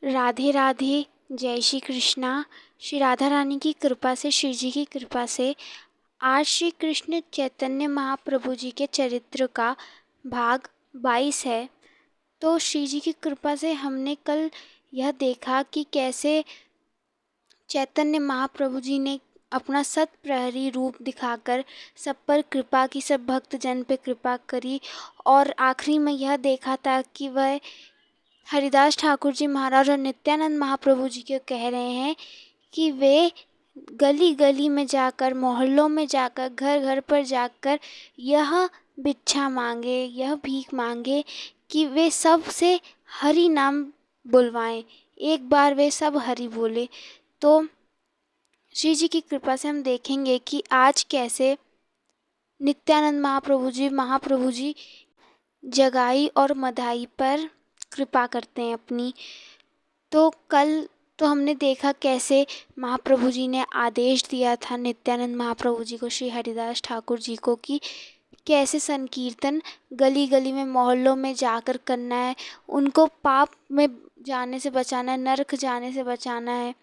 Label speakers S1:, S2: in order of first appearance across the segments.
S1: राधे राधे। जय श्री कृष्णा। श्री राधा रानी की कृपा से, श्री जी की कृपा से आज श्री कृष्ण चैतन्य महाप्रभु जी के चरित्र का भाग 22 है। तो श्री जी की कृपा से हमने कल यह देखा कि कैसे चैतन्य महाप्रभु जी ने अपना सत प्रहरी रूप दिखाकर सब पर कृपा की, सब भक्तजन पे कृपा करी। और आखिरी में यह देखा था कि वह हरिदास ठाकुर जी महाराज और नित्यानंद महाप्रभु जी को कह रहे हैं कि वे गली गली में जाकर, मोहल्लों में जाकर, घर घर पर जाकर यह भिक्षा मांगे, यह भीख मांगे कि वे सब से हरि नाम बुलवाएं। एक बार वे सब हरि बोले। तो श्री जी की कृपा से हम देखेंगे कि आज कैसे नित्यानंद महाप्रभु जी जगाई और मधाई पर कृपा करते हैं अपनी। तो कल तो हमने देखा कैसे महाप्रभु जी ने आदेश दिया था नित्यानंद महाप्रभु जी को, श्री हरिदास ठाकुर जी को, कि कैसे संकीर्तन गली गली में, मोहल्लों में जाकर करना है। उनको पाप में जाने से बचाना है, नरक जाने से बचाना है,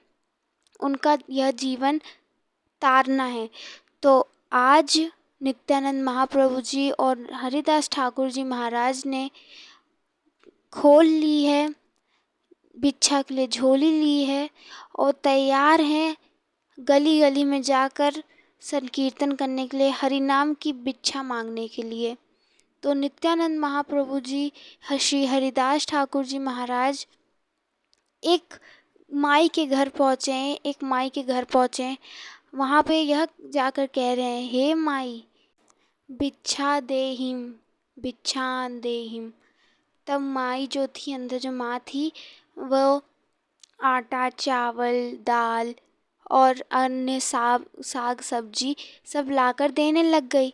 S1: उनका यह जीवन तारना है। तो आज नित्यानंद महाप्रभु जी और हरिदास ठाकुर जी महाराज ने खोल ली है, भिक्षा के लिए झोली ली है और तैयार हैं गली गली में जाकर संकीर्तन करने के लिए, हरि नाम की भिक्षा मांगने के लिए। तो नित्यानंद महाप्रभु जी, श्री हरिदास ठाकुर जी महाराज एक माई के घर पहुँचे हैं, एक माई के घर पहुँचे हैं। वहाँ पे यह जाकर कह रहे हैं, हे माई भिक्षा देहिम, भिक्षा देहिम। तब माई जो थी, अंदर जो माँ थी, वो आटा, चावल, दाल और अन्य साग सब्जी सब लाकर देने लग गई।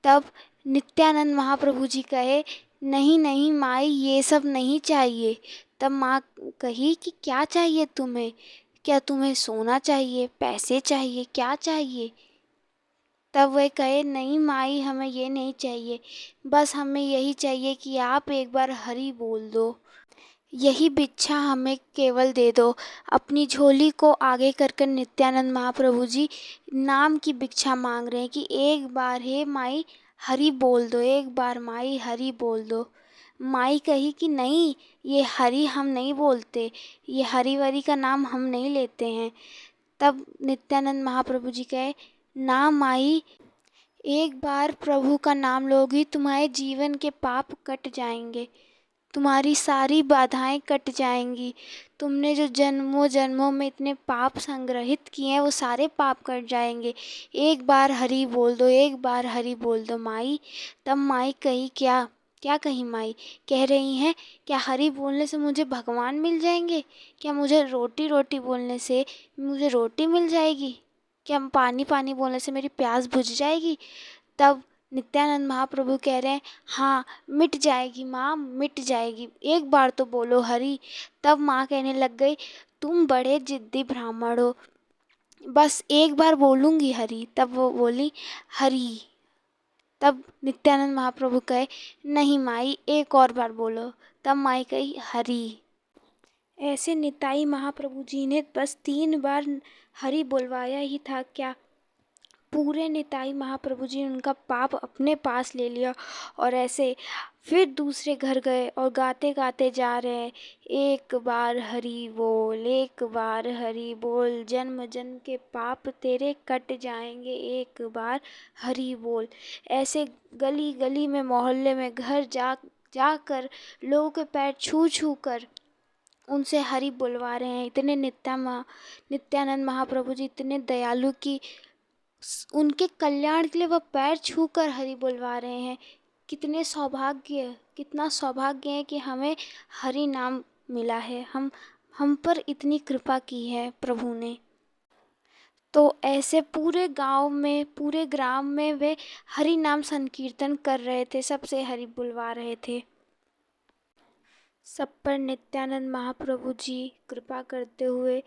S1: तब नित्यानंद महाप्रभु जी कहे, नहीं नहीं माई, ये सब नहीं चाहिए। तब माँ कही कि क्या चाहिए तुम्हें? क्या तुम्हें सोना चाहिए, पैसे चाहिए, क्या चाहिए? तब वह कहे, नहीं माई, हमें ये नहीं चाहिए, बस हमें यही चाहिए कि आप एक बार हरि बोल दो, यही भिक्षा हमें केवल दे दो। अपनी झोली को आगे कर कर नित्यानंद महाप्रभु जी नाम की भिक्षा मांग रहे हैं कि एक बार हे माई हरि बोल दो, एक बार माई हरि बोल दो। माई कही कि नहीं, ये हरि हम नहीं बोलते, ये हरि वरि का नाम हम नहीं लेते हैं। तब नित्यानंद महाप्रभु जी कहे, ना माई, एक बार प्रभु का नाम लोगी, तुम्हारे जीवन के पाप कट जाएंगे, तुम्हारी सारी बाधाएं कट जाएंगी। तुमने जो जन्मों जन्मों में इतने पाप संग्रहित किए हैं, वो सारे पाप कट जाएंगे। एक बार हरि बोल दो, एक बार हरि बोल दो माई। तब माई कही, क्या क्या कही माई? कह रही हैं, क्या हरि बोलने से मुझे भगवान मिल जाएंगे? क्या मुझे रोटी रोटी बोलने से मुझे रोटी मिल जाएगी? क्या पानी पानी बोलने से मेरी प्यास बुझ जाएगी? तब नित्यानंद महाप्रभु कह रहे हैं, हाँ मिट जाएगी माँ, मिट जाएगी, एक बार तो बोलो हरि। तब माँ कहने लग गई, तुम बड़े जिद्दी ब्राह्मण हो, बस एक बार बोलूँगी हरि। तब वो बोली हरि। तब नित्यानंद महाप्रभु कहे, नहीं माई, एक और बार बोलो। तब माई कही हरि। ऐसे निताई महाप्रभु जी ने बस 3 बार हरि बुलवाया ही था क्या, पूरे निताई महाप्रभु जी ने उनका पाप अपने पास ले लिया। और ऐसे फिर दूसरे घर गए और गाते गाते जा रहे हैं, एक बार हरि बोल, एक बार हरि बोल, जन्म जन्म के पाप तेरे कट जाएंगे, एक बार हरि बोल। ऐसे गली गली में, मोहल्ले में, घर जाकर लोगों के पैर छू छू कर उनसे हरि बुलवा रहे हैं। इतने नित्यानंद महाप्रभु जी इतने दयालु कि उनके कल्याण के लिए वह पैर छूकर हरि बुलवा रहे हैं। कितना सौभाग्य है कि हमें हरि नाम मिला है, हम पर इतनी कृपा की है प्रभु ने। तो ऐसे पूरे गांव में, पूरे ग्राम में वे हरि नाम संकीर्तन कर रहे थे, सबसे हरि बुलवा रहे थे। सब पर नित्यानंद महाप्रभु जी कृपा करते हुए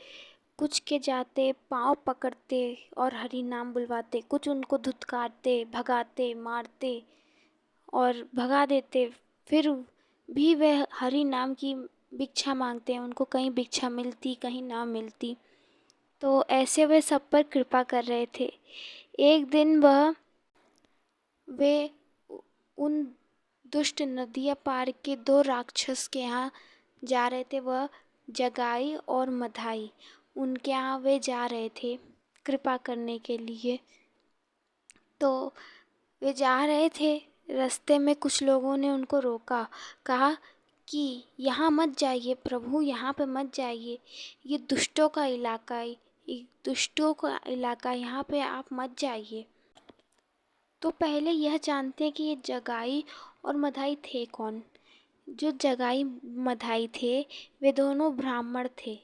S1: कुछ के जाते पाँव पकड़ते और हरि नाम बुलवाते, कुछ उनको धुतकारते, भगाते, मारते और भगा देते, फिर भी वह हरि नाम की भिक्षा मांगते हैं, उनको कहीं भिक्षा मिलती कहीं ना मिलती। तो ऐसे वे सब पर कृपा कर रहे थे। एक दिन वे उन दुष्ट नदिया पार के दो राक्षस के यहाँ जा रहे थे। वह जगाई और मधाई, उनके यहाँ वे जा रहे थे कृपा करने के लिए। तो वे जा रहे थे, रास्ते में कुछ लोगों ने उनको रोका, कहा कि यहाँ मत जाइए प्रभु, यहाँ पे मत जाइए, ये दुष्टों का इलाका है, ये दुष्टों का इलाका है, यहाँ पे आप मत जाइए। तो पहले यह जानते हैं कि ये जगाई और मधाई थे कौन। जो जगाई मधाई थे वे दोनों ब्राह्मण थे,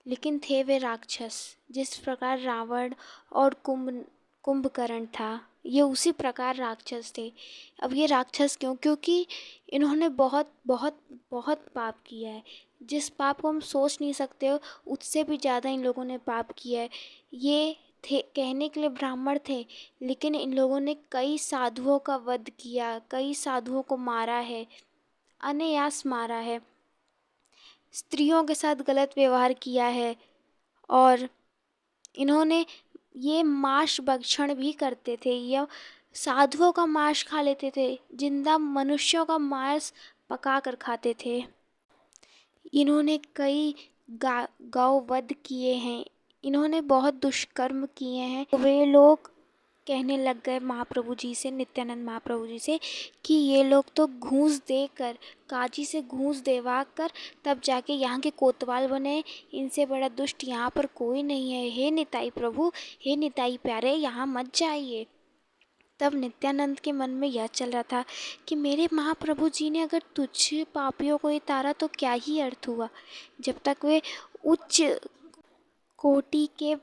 S1: लेकिन थे वे राक्षस। जिस प्रकार रावण और कुंभकर्ण था, ये उसी प्रकार राक्षस थे। अब ये राक्षस क्यों? क्योंकि इन्होंने बहुत बहुत बहुत पाप किया है। जिस पाप को हम सोच नहीं सकते हो, उससे भी ज़्यादा इन लोगों ने पाप किया है। ये थे, कहने के लिए ब्राह्मण थे, लेकिन इन लोगों ने कई साधुओं का वध किया, कई साधुओं को मारा है, अनायास मारा है, स्त्रियों के साथ गलत व्यवहार किया है। और इन्होंने ये मांस भक्षण भी करते थे, या साधुओं का मांस खा लेते थे, जिंदा मनुष्यों का मांस पका कर खाते थे। इन्होंने कई गौ वध किए हैं, इन्होंने बहुत दुष्कर्म किए हैं। तो वे लोग कहने लग गए महाप्रभु जी से, नित्यानंद महाप्रभु जी से, कि ये लोग तो घूस देकर, काजी से घूस देवा कर तब जाके यहाँ के कोतवाल बने, इनसे बड़ा दुष्ट यहाँ पर कोई नहीं है। हे निताई प्रभु, हे निताई प्यारे, यहाँ मत जाइए। तब नित्यानंद के मन में यह चल रहा था कि मेरे महाप्रभु जी ने अगर तुझ पापियों को ही तारा तो क्या ही अर्थ हुआ। जब तक वे उच्च कोटि के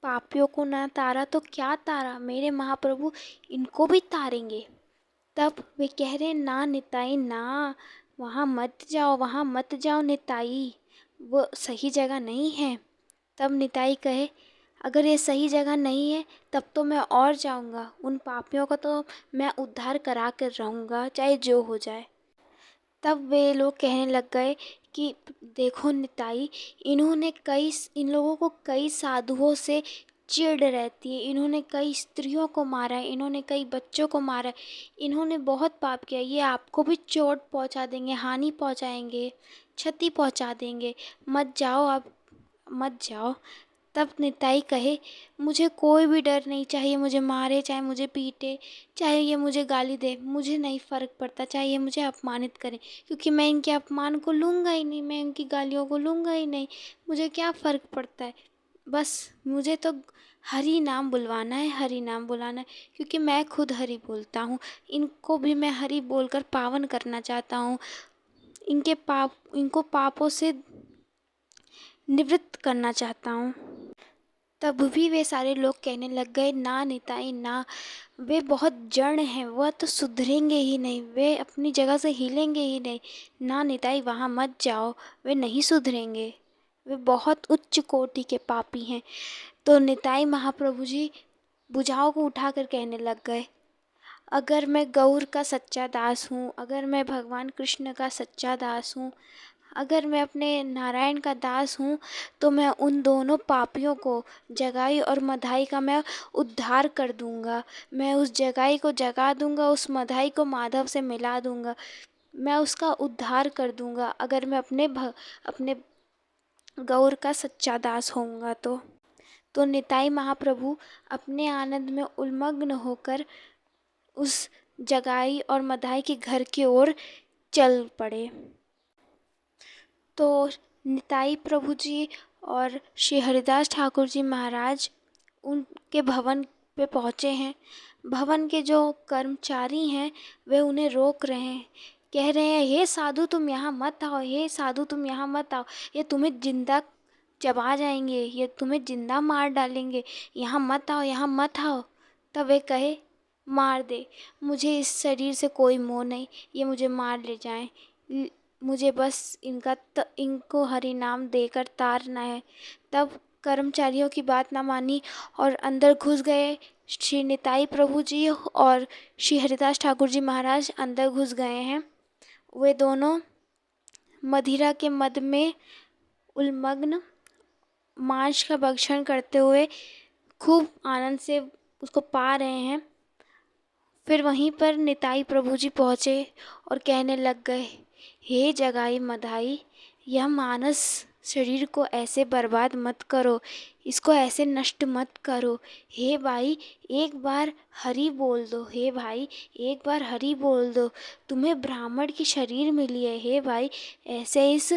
S1: पापियों को ना तारा तो क्या तारा, मेरे महाप्रभु इनको भी तारेंगे। तब वे कह रहे, ना निताई ना, वहाँ मत जाओ, वहाँ मत जाओ निताई, वो सही जगह नहीं है। तब निताई कहे, अगर ये सही जगह नहीं है तब तो मैं और जाऊँगा, उन पापियों का तो मैं उद्धार करा कर रहूँगा, चाहे जो हो जाए। तब वे लोग कहने लग गए कि देखो निताई, इन लोगों को कई साधुओं से चिढ़ रहती है, इन्होंने कई स्त्रियों को मारा है, इन्होंने कई बच्चों को मारा है, इन्होंने बहुत पाप किया, ये आपको भी चोट पहुंचा देंगे, हानि पहुंचाएंगे, क्षति पहुंचा देंगे, मत जाओ, अब मत जाओ। तब निताई कहे, मुझे कोई भी डर नहीं, चाहिए मुझे मारे, चाहे मुझे पीटे, चाहे ये मुझे गाली दे, मुझे नहीं फ़र्क पड़ता, चाहे ये मुझे अपमानित करें, क्योंकि मैं इनके अपमान को लूँगा ही नहीं, मैं इनकी गालियों को लूँगा ही नहीं, मुझे क्या फ़र्क पड़ता है। बस मुझे तो हरि नाम बुलवाना है, हरि नाम बुलाना है, क्योंकि मैं खुद हरि बोलता हूँ, इनको भी मैं हरि बोलकर पावन करना चाहता हूँ, इनको पापों से निवृत्त करना चाहता हूँ। तब भी वे सारे लोग कहने लग गए, ना निताई ना, वे बहुत जड़ हैं, वह तो सुधरेंगे ही नहीं, वे अपनी जगह से हिलेंगे ही नहीं, ना निताई वहाँ मत जाओ, वे नहीं सुधरेंगे, वे बहुत उच्च कोटि के पापी हैं। तो निताई महाप्रभु जी भुजाओं को उठाकर कहने लग गए, अगर मैं गौर का सच्चा दास हूँ, अगर मैं भगवान कृष्ण का सच्चा दास हूँ, अगर मैं अपने नारायण का दास हूँ, तो मैं उन दोनों पापियों को, जगाई और मधाई का मैं उद्धार कर दूँगा। मैं उस जगाई को जगा दूँगा, उस मधाई को माधव से मिला दूँगा, मैं उसका उद्धार कर दूँगा, अगर मैं अपने गौर का सच्चा दास होऊंगा तो निताई महाप्रभु अपने आनंद में उन्मग्न होकर उस जगाई और मधाई के घर की ओर चल पड़े। तो निताई प्रभु जी और श्री हरिदास ठाकुर जी महाराज उनके भवन पे पहुँचे हैं। भवन के जो कर्मचारी हैं वे उन्हें रोक रहे हैं, कह रहे हैं, हे साधु तुम यहाँ मत आओ, हे साधु तुम यहाँ मत आओ, ये तुम्हें जिंदा चबा जाएंगे, ये तुम्हें जिंदा मार डालेंगे, यहाँ मत आओ, यहाँ मत आओ। तब वे कहे, मार दे, मुझे इस शरीर से कोई मोह नहीं, ये मुझे मार ले जाएं, मुझे बस इनको हरि नाम देकर तारना है। तब कर्मचारियों की बात ना मानी और अंदर घुस गए। श्री निताई प्रभु जी और श्री हरिदास ठाकुर जी महाराज अंदर घुस गए हैं। वे दोनों मदिरा के मद में उन्मग्न मांस का भक्षण करते हुए खूब आनंद से उसको पा रहे हैं। फिर वहीं पर निताई प्रभु जी पहुँचे और कहने लग गए, हे जगाई मधाई, यह मानस शरीर को ऐसे बर्बाद मत करो, इसको ऐसे नष्ट मत करो। हे भाई एक बार हरि बोल दो, हे भाई एक बार हरि बोल दो, तुम्हें ब्राह्मण की शरीर मिली है। हे भाई ऐसे इस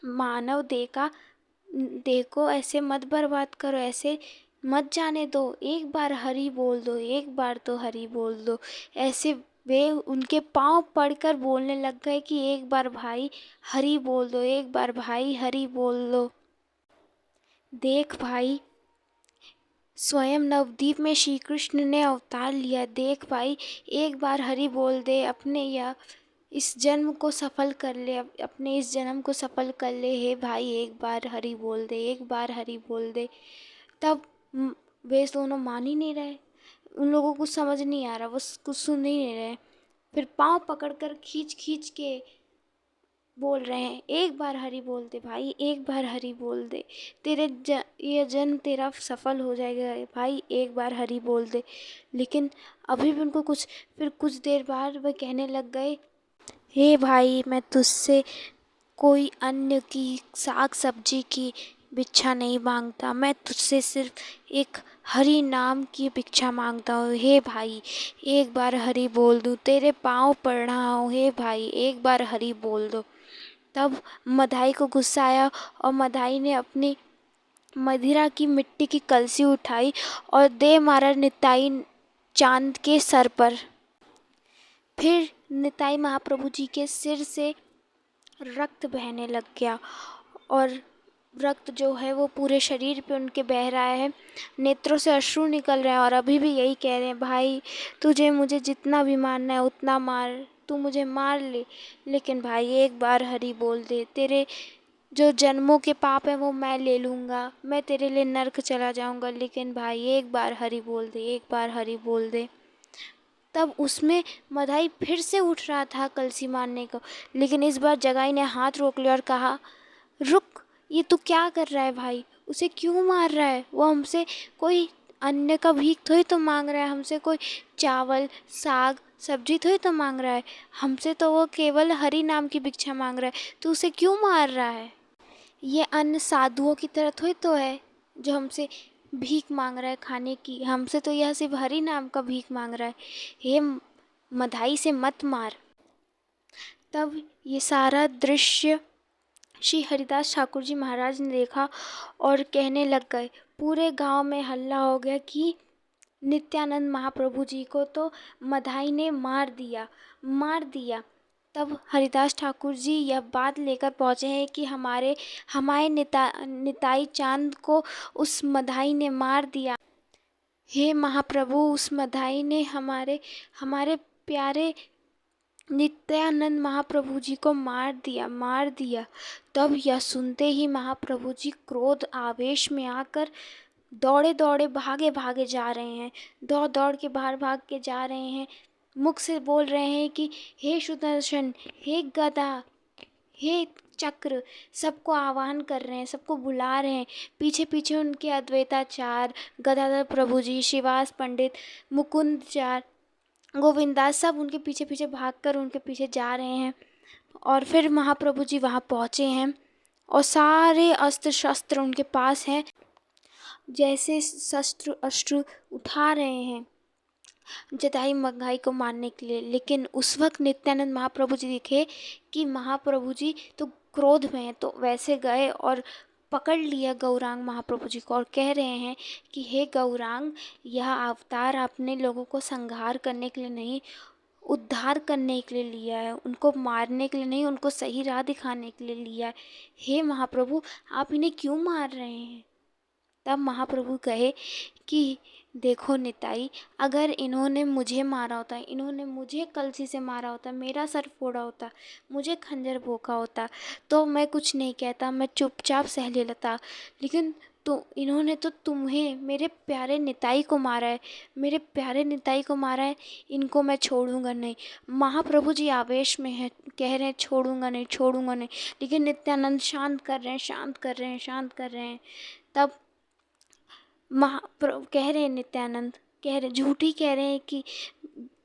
S1: मानव देह को ऐसे मत बर्बाद करो, ऐसे मत जाने दो, एक बार हरि बोल दो, एक बार तो हरि बोल दो। ऐसे वे उनके पांव पड़कर बोलने लग गए कि एक बार भाई हरि बोल दो, एक बार भाई हरि बोल दो। देख भाई स्वयं नवद्वीप में श्री कृष्ण ने अवतार लिया, देख भाई एक बार हरि बोल दे, अपने या इस जन्म को सफल कर ले, अपने इस जन्म को सफल कर ले। हे भाई एक बार हरि बोल दे, एक बार हरि बोल दे। तब वे दोनों मान ही नहीं रहे, उन लोगों को समझ नहीं आ रहा, वो कुछ सुन ही नहीं रहे। फिर पाँव पकड़कर खींच खींच के बोल रहे हैं, एक बार हरि बोल दे भाई, एक बार हरि बोल दे, ये जन्म तेरा सफल हो जाएगा भाई, एक बार हरि बोल दे। लेकिन अभी भी उनको फिर कुछ देर बाद वह कहने लग गए, हे भाई मैं तुझसे कोई अन्न की, साग सब्जी की भिक्षा नहीं मांगता, मैं तुझसे सिर्फ एक हरि नाम की भिक्षा मांगता हूँ। हे भाई एक बार हरि बोल दूँ, तेरे पाँव पड़ रहा हूँ, हे भाई एक बार हरि बोल दो। तब मधाई को गुस्सा आया और मधाई ने अपनी मदिरा की मिट्टी की कलसी उठाई और दे मारा निताई चांद के सर पर। फिर निताई महाप्रभु जी के सिर से रक्त बहने लग गया और रक्त जो है वो पूरे शरीर पे उनके बह रहा है, नेत्रों से अश्रु निकल रहे हैं और अभी भी यही कह रहे हैं, भाई तुझे मुझे जितना भी मारना है उतना मार, तू मुझे मार ले, लेकिन भाई एक बार हरि बोल दे, तेरे जो जन्मों के पाप है वो मैं ले लूँगा, मैं तेरे लिए नर्क चला जाऊँगा, लेकिन भाई एक बार हरि बोल दे, एक बार हरि बोल दे। तब उसमें मधाई फिर से उठ रहा था कलसी मारने को, लेकिन इस बार जगाई ने हाथ रोक लिया और कहा, रुक, ये तू क्या कर रहा है भाई, उसे क्यों मार रहा है, वो हमसे कोई अन्न का भीख थोड़ी तो मांग रहा है, हमसे कोई चावल साग सब्जी थोड़ी तो मांग रहा है, हमसे तो वो केवल हरि नाम की भिक्षा मांग रहा है, तू उसे क्यों मार रहा है। ये अन्न साधुओं की तरह थोड़ी तो है जो हमसे भीख मांग रहा है खाने की, हमसे तो यह सिर्फ हरि नाम का भीख मांग रहा है, हे मधाई से मत मार। तब ये सारा दृश्य श्री हरिदास ठाकुर जी महाराज ने देखा और कहने लग गए, पूरे गांव में हल्ला हो गया कि नित्यानंद महाप्रभु जी को तो मधाई ने मार दिया। तब हरिदास ठाकुर जी यह बात लेकर पहुँचे हैं कि हमारे निताई चांद को उस मधाई ने मार दिया। हे महाप्रभु उस मधाई ने हमारे प्यारे नित्यानंद महाप्रभु जी को मार दिया। तब यह सुनते ही महाप्रभु जी क्रोध आवेश में आकर दौड़े दौड़े भागे जा रहे हैं, दौड़ के भाग के जा रहे हैं, मुख से बोल रहे हैं कि हे सुदर्शन, हे गदा, हे चक्र, सबको आह्वान कर रहे हैं, सबको बुला रहे हैं। पीछे पीछे उनके अद्वैताचार्य गदाधर प्रभु जी, श्रीवास पंडित, मुकुंदचार्य, गोविंदास सब उनके पीछे पीछे भागकर उनके पीछे जा रहे हैं। और फिर महाप्रभु जी वहाँ पहुँचे हैं और सारे अस्त्र शस्त्र उनके पास हैं, जैसे शस्त्र अस्त्र उठा रहे हैं जटाई मघाई को मारने के लिए। लेकिन उस वक्त नित्यानंद महाप्रभु जी दिखे कि महाप्रभु जी तो क्रोध में हैं, तो वैसे गए और पकड़ लिया गौरांग महाप्रभु जी को और कह रहे हैं कि हे गौरांग, यह अवतार आपने लोगों को संहार करने के लिए नहीं, उद्धार करने के लिए लिया है, उनको मारने के लिए नहीं, उनको सही राह दिखाने के लिए लिया है। हे महाप्रभु आप इन्हें क्यों मार रहे हैं। तब महाप्रभु कहे कि देखो निताई, अगर इन्होंने मुझे मारा होता, इन्होंने मुझे कलसी से मारा होता, मेरा सर फोड़ा होता, मुझे खंजर भोंका होता, तो मैं कुछ नहीं कहता, मैं चुपचाप सह लेता। लेकिन तो इन्होंने तो तुम्हें, मेरे प्यारे निताई को मारा है, मेरे प्यारे निताई को मारा है, इनको मैं छोड़ूंगा नहीं। महाप्रभु जी आवेश में हैं, कह रहे हैं छोड़ूंगा नहीं, छोड़ूंगा नहीं। लेकिन नित्यानंद शांत कर रहे हैं, शांत कर रहे हैं, शांत कर रहे हैं। तब महाप्रभु कह रहे हैं, नित्यानंद कह रहे, झूठी कह रहे हैं कि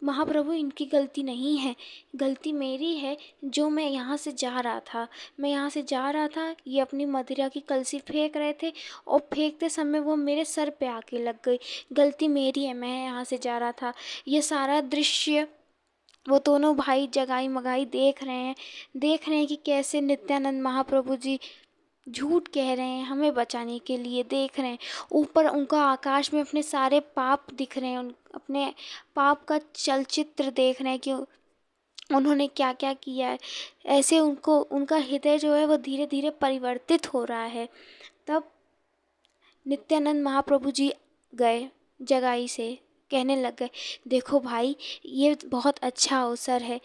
S1: महाप्रभु इनकी गलती नहीं है, गलती मेरी है, जो मैं यहाँ से जा रहा था, मैं यहाँ से जा रहा था, ये अपनी मदिरा की कलसी फेंक रहे थे और फेंकते समय वो मेरे सर पे आके लग गई, गलती मेरी है, मैं यहाँ से जा रहा था। ये सारा दृश्य वो दोनों भाई जगाई मगाई देख रहे हैं कि कैसे नित्यानंद महाप्रभु जी झूठ कह रहे हैं, हमें बचाने के लिए देख रहे हैं। ऊपर उनका आकाश में अपने सारे पाप दिख रहे हैं, अपने पाप का चलचित्र देख रहे हैं कि उन्होंने क्या क्या किया है। ऐसे उनको, उनका हृदय जो है वो धीरे धीरे परिवर्तित हो रहा है। तब नित्यानंद महाप्रभु जी गए जगाई से, कहने लग गए, देखो भाई, ये बहुत अच्छा अवसर है,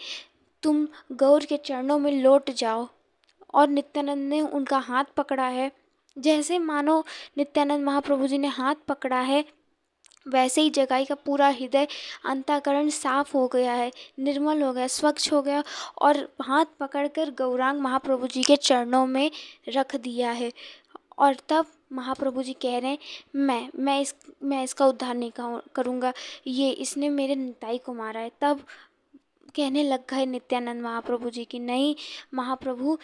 S1: तुम गौर के चरणों में लौट जाओ। और नित्यानंद ने उनका हाथ पकड़ा है। जैसे मानो नित्यानंद महाप्रभु जी ने हाथ पकड़ा है, वैसे ही जगाई का पूरा हृदय, अंतःकरण साफ हो गया है, निर्मल हो गया, स्वच्छ हो गया और हाथ पकड़कर गौरांग महाप्रभु जी के चरणों में रख दिया है। और तब महाप्रभु जी कह रहे हैं, मैं इसका उद्धार नहीं करूँगा, ये इसने मेरे निताई को मारा है। तब कहने लग गए नित्यानंद महाप्रभु जी की, नहीं महाप्रभु,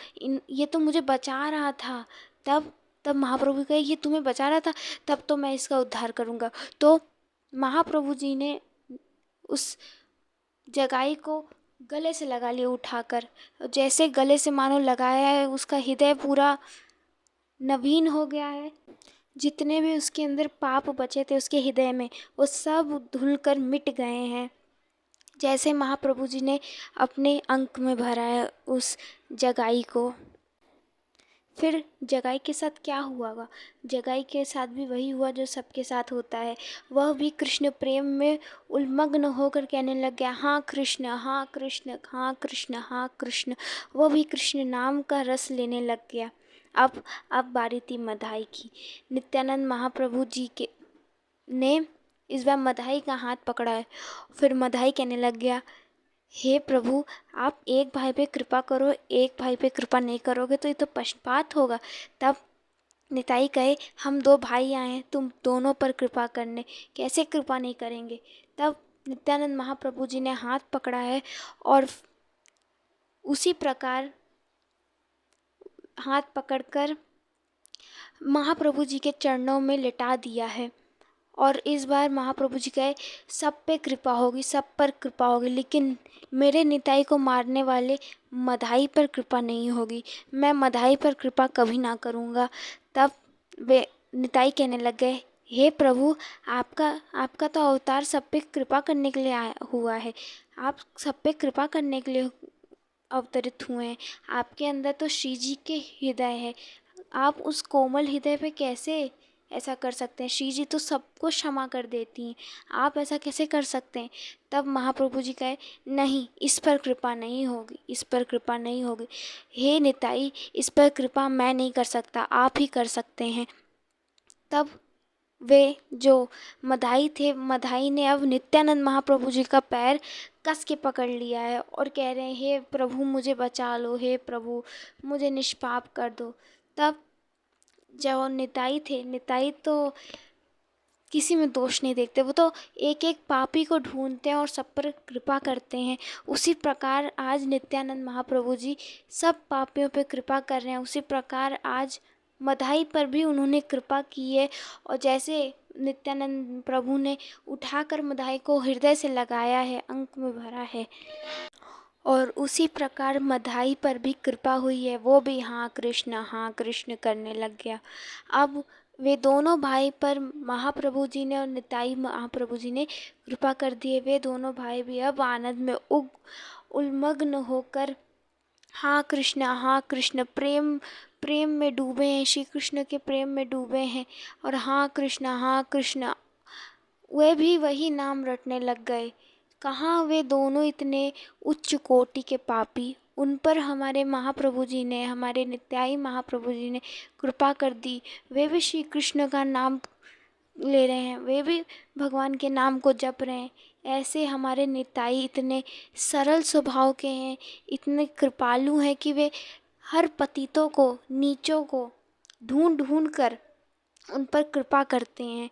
S1: ये तो मुझे बचा रहा था। तब महाप्रभु कहे, ये तुम्हें बचा रहा था, तब तो मैं इसका उद्धार करूँगा। तो महाप्रभु जी ने उस जगाई को गले से लगा लिया उठाकर, जैसे गले से मानो लगाया है, उसका हृदय पूरा नवीन हो गया है। जितने भी उसके अंदर पाप बचे थे उसके हृदय में, वो सब धुलकर मिट गए हैं। जैसे महाप्रभु जी ने अपने अंक में भरा है उस जगाई को। फिर जगाई के साथ क्या हुआ? जगाई के साथ भी वही हुआ जो सबके साथ होता है। वह भी कृष्ण प्रेम में उन्मग्न होकर कहने लग गया, हाँ कृष्ण, हाँ कृष्ण, हाँ कृष्ण, हाँ कृष्ण। वह भी कृष्ण नाम का रस लेने लग गया। अब बारी थी मधाई की। नित्यानंद महाप्रभु जी के ने इस बार मधाई का हाथ पकड़ा है। फिर मधाई कहने लग गया, हे प्रभु, आप एक भाई पे कृपा करो, एक भाई पे कृपा नहीं करोगे तो ये तो पक्षपात होगा। तब निताई कहे, हम दो भाई आए हैं तुम दोनों पर कृपा करने, कैसे कृपा नहीं करेंगे। तब नित्यानंद महाप्रभु जी ने हाथ पकड़ा है और उसी प्रकार हाथ पकड़कर महाप्रभु जी के चरणों में लिटा दिया है। और इस बार महाप्रभु जी कहे, सब पे कृपा होगी, सब पर कृपा होगी, लेकिन मेरे निताई को मारने वाले मधाई पर कृपा नहीं होगी, मैं मधाई पर कृपा कभी ना करूँगा। तब वे निताई कहने लग गए, हे प्रभु, आपका तो अवतार सब पे कृपा करने के लिए हुआ है, आप सब पे कृपा करने के लिए अवतरित हुए हैं, आपके अंदर तो श्री जी के हृदय है, आप उस कोमल हृदय पे कैसे ऐसा कर सकते हैं? श्री जी तो सबको क्षमा कर देती हैं, आप ऐसा कैसे कर सकते हैं? तब महाप्रभु जी कहे, नहीं, इस पर कृपा नहीं होगी, इस पर कृपा नहीं होगी। हे निताई, इस पर कृपा मैं नहीं कर सकता, आप ही कर सकते हैं। तब वे जो मधाई थे, मधाई ने अब नित्यानंद महाप्रभु जी का पैर कस के पकड़ लिया है और कह रहे हैं, हे प्रभु मुझे बचा लो, हे प्रभु मुझे निष्पाप कर दो। तब जो निताई थे, निताई तो किसी में दोष नहीं देखते, वो तो एक एक पापी को ढूंढते हैं और सब पर कृपा करते हैं। उसी प्रकार आज नित्यानंद महाप्रभु जी सब पापियों पर कृपा कर रहे हैं। उसी प्रकार आज मधाई पर भी उन्होंने कृपा की है। और जैसे नित्यानंद प्रभु ने उठाकर मधाई को हृदय से लगाया है, अंक में भरा है, और उसी प्रकार मधाई पर भी कृपा हुई है, वो भी हाँ कृष्ण करने लग गया। अब वे दोनों भाई पर महाप्रभु जी ने और निताई महाप्रभु जी ने कृपा कर दी है। वे दोनों भाई भी अब आनंद में उन्मग्न होकर हाँ कृष्ण प्रेम में डूबे हैं, श्री कृष्ण के प्रेम में डूबे हैं और हाँ कृष्ण वे भी वही नाम रटने लग गए। कहाँ वे दोनों इतने उच्च कोटि के पापी उन पर हमारे महाप्रभु जी ने, हमारे नित्याई महाप्रभु जी ने कृपा कर दी। वे भी श्री कृष्ण का नाम ले रहे हैं, वे भी भगवान के नाम को जप रहे हैं। ऐसे हमारे निताई इतने सरल स्वभाव के हैं, इतने कृपालु हैं कि वे हर पतितों को, नीचों को ढूंढ ढूंढ कर उन पर कृपा करते हैं।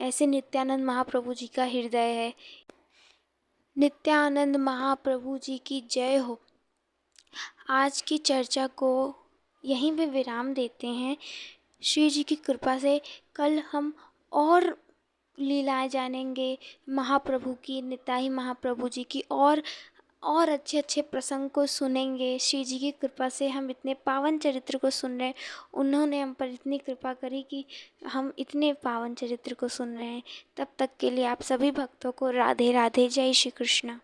S1: ऐसे नित्यानंद महाप्रभु जी का हृदय है। नित्यानंद महाप्रभु जी की जय हो। आज की चर्चा को यहीं पे विराम देते हैं। श्री जी की कृपा से कल हम और लीलाएं जानेंगे महाप्रभु की, निताई महाप्रभु जी की, और अच्छे अच्छे प्रसंग को सुनेंगे। श्री जी की कृपा से हम इतने पावन चरित्र को सुन रहे हैं। उन्होंने हम पर इतनी कृपा करी कि हम इतने पावन चरित्र को सुन रहे हैं। तब तक के लिए आप सभी भक्तों को राधे राधे, जय श्री कृष्ण।